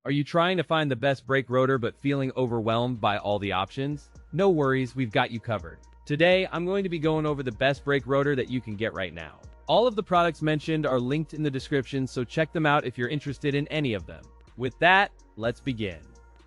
Are you trying to find the best brake rotor but feeling overwhelmed by all the options? No worries, we've got you covered. Today, I'm going to be going over the best brake rotor that you can get right now. All of the products mentioned are linked in the description, so check them out if you're interested in any of them. With that, let's begin.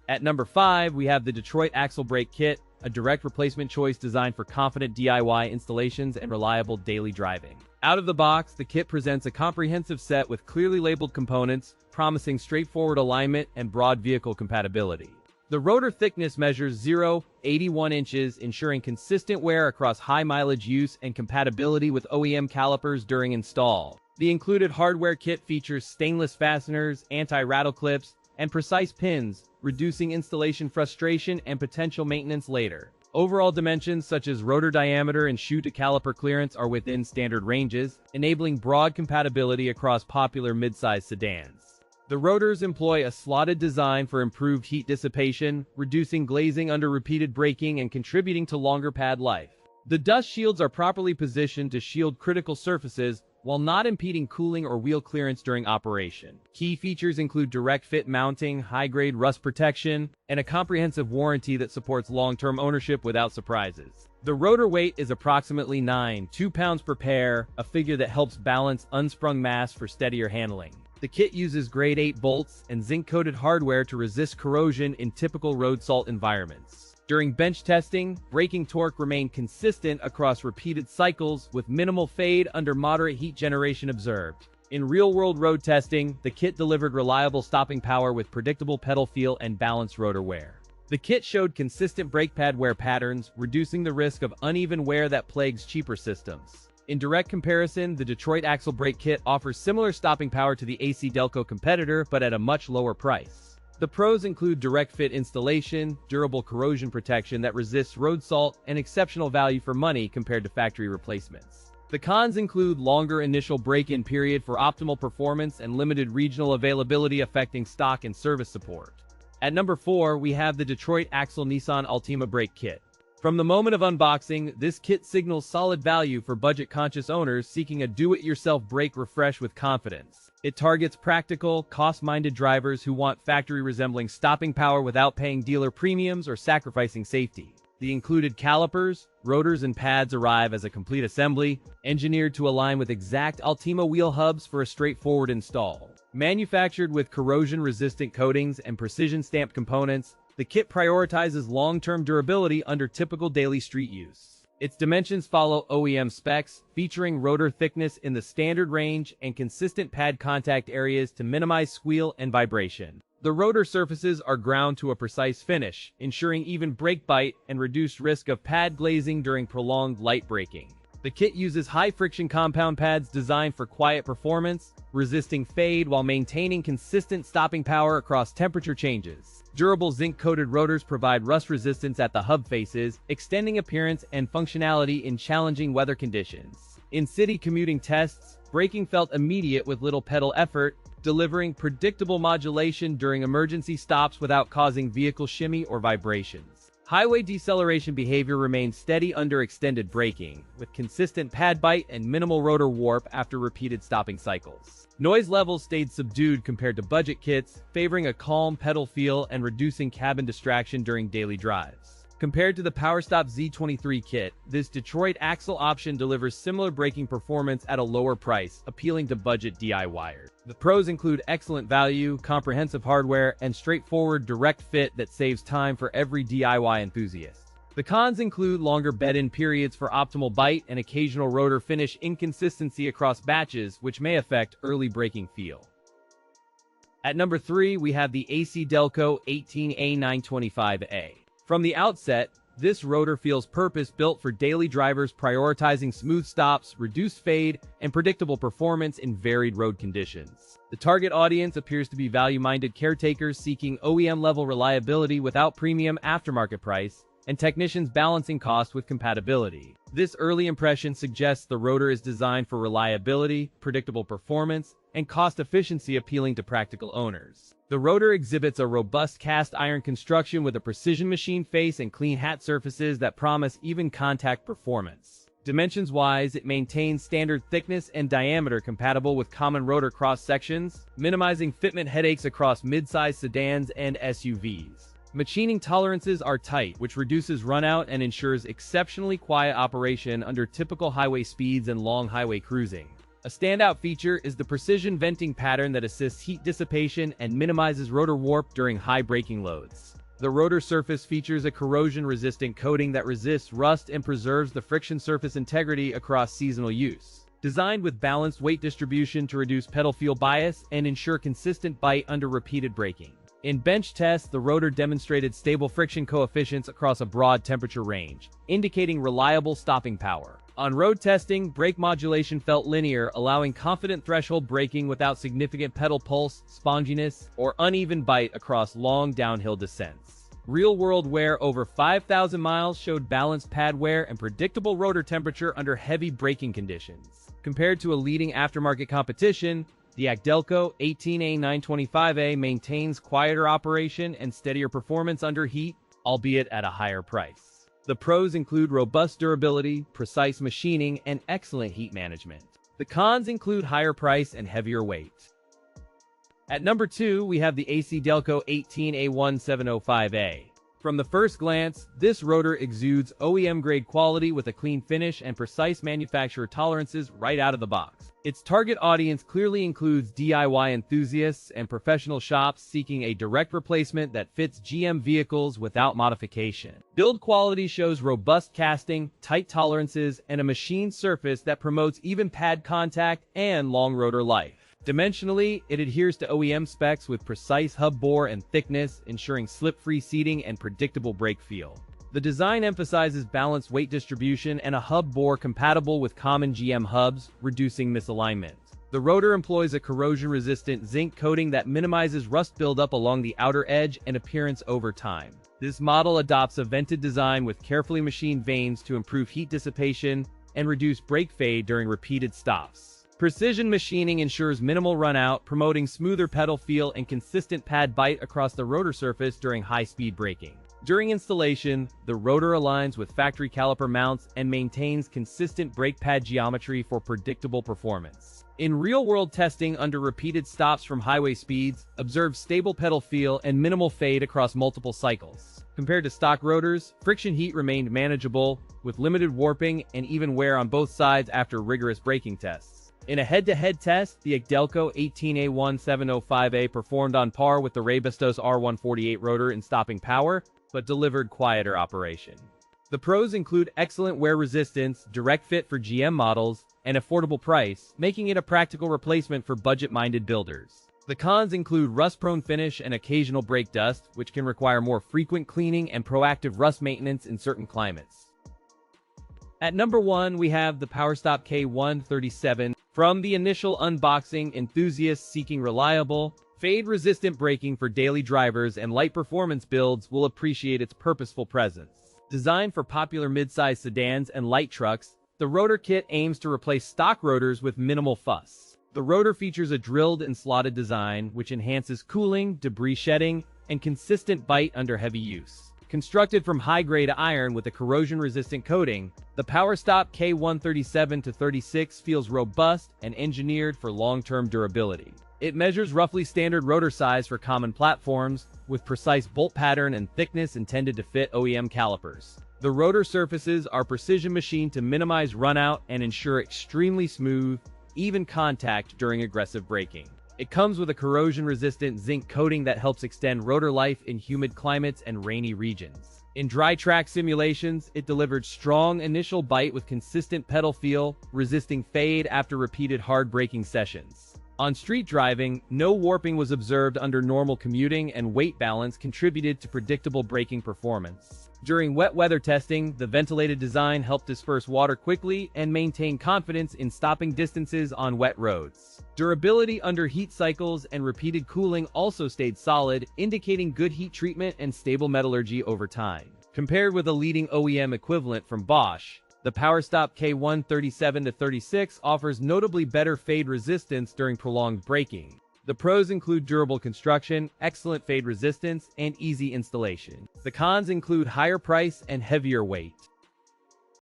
At number 5, we have the Detroit Axle Brake Kit, a direct replacement choice designed for confident DIY installations and reliable daily driving. Out of the box, the kit presents a comprehensive set with clearly labeled components, promising straightforward alignment and broad vehicle compatibility. The rotor thickness measures 0.81 inches, ensuring consistent wear across high-mileage use and compatibility with OEM calipers during install. The included hardware kit features stainless fasteners, anti-rattle clips, and precise pins, reducing installation frustration and potential maintenance later. Overall dimensions such as rotor diameter and shoe-to-caliper clearance are within standard ranges, enabling broad compatibility across popular mid-size sedans. The rotors employ a slotted design for improved heat dissipation, reducing glazing under repeated braking and contributing to longer pad life. The dust shields are properly positioned to shield critical surfaces while not impeding cooling or wheel clearance during operation. Key features include direct fit mounting, high-grade rust protection, and a comprehensive warranty that supports long-term ownership without surprises. The rotor weight is approximately 2 pounds per pair, a figure that helps balance unsprung mass for steadier handling. The kit uses grade 8 bolts and zinc-coated hardware to resist corrosion in typical road salt environments. During bench testing, braking torque remained consistent across repeated cycles with minimal fade under moderate heat generation observed. In real-world road testing, the kit delivered reliable stopping power with predictable pedal feel and balanced rotor wear. The kit showed consistent brake pad wear patterns, reducing the risk of uneven wear that plagues cheaper systems. In direct comparison, the Detroit Axle Brake Kit offers similar stopping power to the ACDelco competitor, but at a much lower price. The pros include direct fit installation, durable corrosion protection that resists road salt, and exceptional value for money compared to factory replacements. The cons include longer initial break-in period for optimal performance and limited regional availability affecting stock and service support. At number 4, we have the Detroit Axle Nissan Altima Brake Kit. From the moment of unboxing, this kit signals solid value for budget-conscious owners seeking a do-it-yourself brake refresh with confidence. It targets practical, cost-minded drivers who want factory-resembling stopping power without paying dealer premiums or sacrificing safety. The included calipers, rotors, and pads arrive as a complete assembly, engineered to align with exact Altima wheel hubs for a straightforward install. Manufactured with corrosion-resistant coatings and precision-stamped components, the kit prioritizes long-term durability under typical daily street use. Its dimensions follow OEM specs, featuring rotor thickness in the standard range and consistent pad contact areas to minimize squeal and vibration. The rotor surfaces are ground to a precise finish, ensuring even brake bite and reduced risk of pad glazing during prolonged light braking. The kit uses high-friction compound pads designed for quiet performance, resisting fade while maintaining consistent stopping power across temperature changes. Durable zinc-coated rotors provide rust resistance at the hub faces, extending appearance and functionality in challenging weather conditions. In city commuting tests, braking felt immediate with little pedal effort, delivering predictable modulation during emergency stops without causing vehicle shimmy or vibrations. Highway deceleration behavior remained steady under extended braking, with consistent pad bite and minimal rotor warp after repeated stopping cycles. Noise levels stayed subdued compared to budget kits, favoring a calm pedal feel and reducing cabin distraction during daily drives. Compared to the PowerStop Z23 kit, this Detroit Axle option delivers similar braking performance at a lower price, appealing to budget DIYers. The pros include excellent value, comprehensive hardware, and straightforward direct fit that saves time for every DIY enthusiast. The cons include longer bed-in periods for optimal bite and occasional rotor finish inconsistency across batches, which may affect early braking feel. At number 3, we have the ACDelco 18A925A. From the outset, this rotor feels purpose-built for daily drivers prioritizing smooth stops, reduced fade, and predictable performance in varied road conditions. The target audience appears to be value-minded caretakers seeking OEM-level reliability without premium aftermarket price, and technicians balancing cost with compatibility. This early impression suggests the rotor is designed for reliability, predictable performance, and cost efficiency appealing to practical owners. The rotor exhibits a robust cast iron construction with a precision machine face and clean hat surfaces that promise even contact performance. Dimensions-wise, it maintains standard thickness and diameter compatible with common rotor cross-sections, minimizing fitment headaches across mid-size sedans and SUVs. Machining tolerances are tight, which reduces runout and ensures exceptionally quiet operation under typical highway speeds and long highway cruising. A standout feature is the precision venting pattern that assists heat dissipation and minimizes rotor warp during high braking loads. The rotor surface features a corrosion-resistant coating that resists rust and preserves the friction surface integrity across seasonal use. Designed with balanced weight distribution to reduce pedal feel bias and ensure consistent bite under repeated braking. In bench tests, the rotor demonstrated stable friction coefficients across a broad temperature range, indicating reliable stopping power. On road testing, brake modulation felt linear, allowing confident threshold braking without significant pedal pulse, sponginess, or uneven bite across long downhill descents. Real-world wear over 5,000 miles showed balanced pad wear and predictable rotor temperature under heavy braking conditions. Compared to a leading aftermarket competition, the ACDelco 18A925A maintains quieter operation and steadier performance under heat, albeit at a higher price. The pros include robust durability, precise machining, and excellent heat management. The cons include higher price and heavier weight. At number 2, we have the ACDelco 18A1705A. From the first glance, this rotor exudes OEM-grade quality with a clean finish and precise manufacturer tolerances right out of the box. Its target audience clearly includes DIY enthusiasts and professional shops seeking a direct replacement that fits GM vehicles without modification. Build quality shows robust casting, tight tolerances, and a machined surface that promotes even pad contact and long rotor life. Dimensionally, it adheres to OEM specs with precise hub bore and thickness, ensuring slip-free seating and predictable brake feel. The design emphasizes balanced weight distribution and a hub bore compatible with common GM hubs, reducing misalignment. The rotor employs a corrosion-resistant zinc coating that minimizes rust buildup along the outer edge and appearance over time. This model adopts a vented design with carefully machined vanes to improve heat dissipation and reduce brake fade during repeated stops. Precision machining ensures minimal runout, promoting smoother pedal feel and consistent pad bite across the rotor surface during high-speed braking. During installation, the rotor aligns with factory caliper mounts and maintains consistent brake pad geometry for predictable performance. In real-world testing under repeated stops from highway speeds, observed stable pedal feel and minimal fade across multiple cycles. Compared to stock rotors, friction heat remained manageable, with limited warping and even wear on both sides after rigorous braking tests. In a head-to-head test, the ACDelco 18A1705A performed on par with the Robustos R148 rotor in stopping power, but delivered quieter operation. The pros include excellent wear resistance, direct fit for GM models, and affordable price, making it a practical replacement for budget-minded builders. The cons include rust-prone finish and occasional brake dust, which can require more frequent cleaning and proactive rust maintenance in certain climates. At number 1, we have the PowerStop K137. From the initial unboxing, enthusiasts seeking reliable, fade-resistant braking for daily drivers and light performance builds will appreciate its purposeful presence. Designed for popular mid-size sedans and light trucks, the rotor kit aims to replace stock rotors with minimal fuss. The rotor features a drilled and slotted design, which enhances cooling, debris shedding, and consistent bite under heavy use. Constructed from high-grade iron with a corrosion-resistant coating, the PowerStop K137-36 feels robust and engineered for long-term durability. It measures roughly standard rotor size for common platforms, with precise bolt pattern and thickness intended to fit OEM calipers. The rotor surfaces are precision machined to minimize runout and ensure extremely smooth, even contact during aggressive braking. It comes with a corrosion-resistant zinc coating that helps extend rotor life in humid climates and rainy regions. In dry track simulations, it delivered strong initial bite with consistent pedal feel, resisting fade after repeated hard braking sessions. On street driving, no warping was observed under normal commuting, and weight balance contributed to predictable braking performance. During wet weather testing, the ventilated design helped disperse water quickly and maintain confidence in stopping distances on wet roads. Durability under heat cycles and repeated cooling also stayed solid, indicating good heat treatment and stable metallurgy over time. Compared with a leading OEM equivalent from Bosch, the PowerStop K137-36 offers notably better fade resistance during prolonged braking. The pros include durable construction, excellent fade resistance, and easy installation. The cons include higher price and heavier weight.